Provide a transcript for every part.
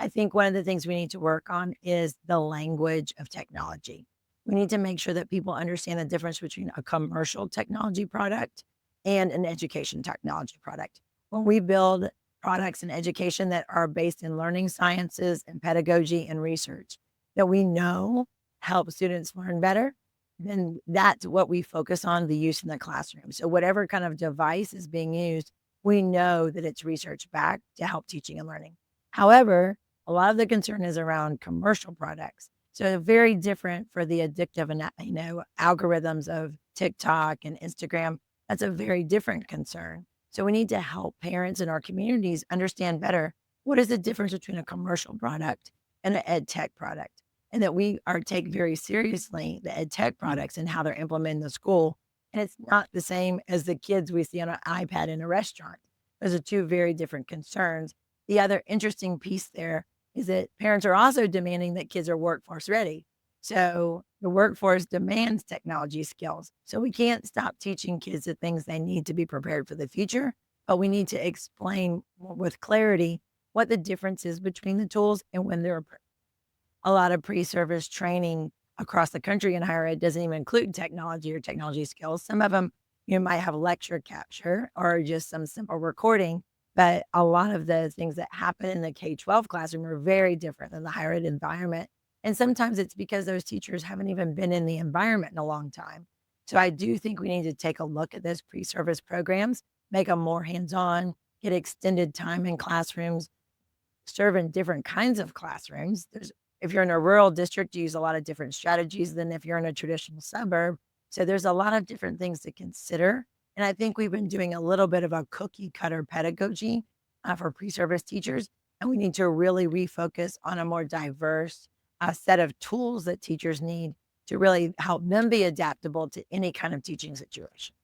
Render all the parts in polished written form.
I think one of the things we need to work on is the language of technology. We need to make sure that people understand the difference between a commercial technology product and an education technology product. When we build products in education that are based in learning sciences and pedagogy and research that we know help students learn better, then that's what we focus on the use in the classroom. So whatever kind of device is being used, we know that it's research backed to help teaching and learning. However, a lot of the concern is around commercial products. So very different for the addictive and algorithms of TikTok and Instagram. That's a very different concern. So we need to help parents in our communities understand better what is the difference between a commercial product and an ed tech product, and that we are take very seriously the ed tech products and how they're implemented in the school. And it's not the same as the kids we see on an iPad in a restaurant. Those are two very different concerns. The other interesting piece there is that parents are also demanding that kids are workforce ready. So the workforce demands technology skills. So we can't stop teaching kids the things they need to be prepared for the future, but we need to explain with clarity what the difference is between the tools and when they're a lot of pre-service training across the country in higher ed doesn't even include technology or technology skills. Some of them you might have lecture capture or just some simple recording, but a lot of the things that happen in the K-12 classroom are very different than the higher ed environment. And sometimes it's because those teachers haven't even been in the environment in a long time. So I do think we need to take a look at those pre-service programs, make them more hands-on, get extended time in classrooms, serve in different kinds of classrooms. If you're in a rural district, you use a lot of different strategies than if you're in a traditional suburb. So there's a lot of different things to consider. And I think we've been doing a little bit of a cookie cutter pedagogy for pre-service teachers. And we need to really refocus on a more diverse set of tools that teachers need to really help them be adaptable to any kind of teaching situation.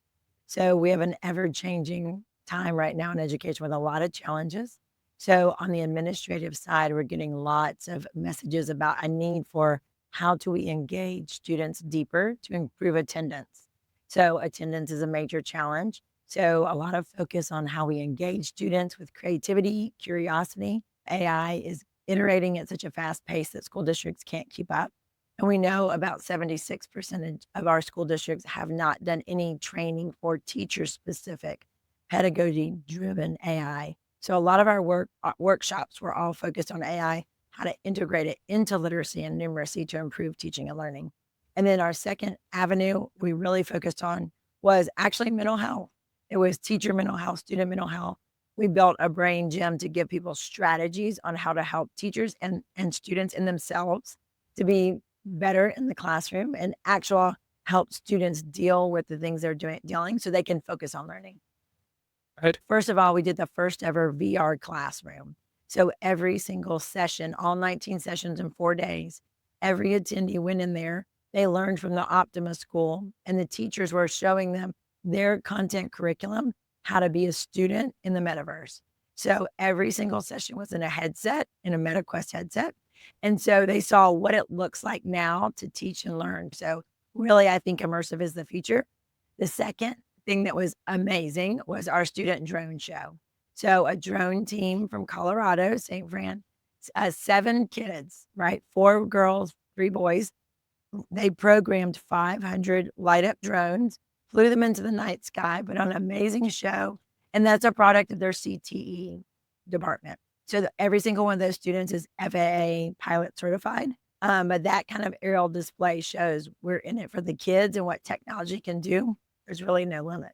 So we have an ever-changing time right now in education with a lot of challenges. So on the administrative side, we're getting lots of messages about a need for how do we engage students deeper to improve attendance. So attendance is a major challenge. So a lot of focus on how we engage students with creativity, curiosity. AI is iterating at such a fast pace that school districts can't keep up. And we know about 76% of our school districts have not done any training for teacher-specific pedagogy-driven AI. So a lot of our workshops were all focused on AI, how to integrate it into literacy and numeracy to improve teaching and learning. And then our second avenue we really focused on was actually mental health. It was teacher mental health, student mental health. We built a brain gym to give people strategies on how to help teachers and students in themselves to be better in the classroom and actual help students deal with the things they're dealing so they can focus on learning. Right. First of all, we did the first ever VR classroom. So every single session, all 19 sessions in 4 days, every attendee went in there. They learned from the Optima School, and the teachers were showing them their content curriculum, how to be a student in the metaverse. So every single session was in a headset, in a MetaQuest headset. And so they saw what it looks like now to teach and learn. So really, I think immersive is the future. The second thing that was amazing was our student drone show. So a drone team from Colorado, St. Fran, 7 kids, right? 4 girls, 3 boys. They programmed 500 light up drones, flew them into the night sky, put on an amazing show. And that's a product of their CTE department. So every single one of those students is FAA pilot certified. But that kind of aerial display shows we're in it for the kids and what technology can do. There's really no limit.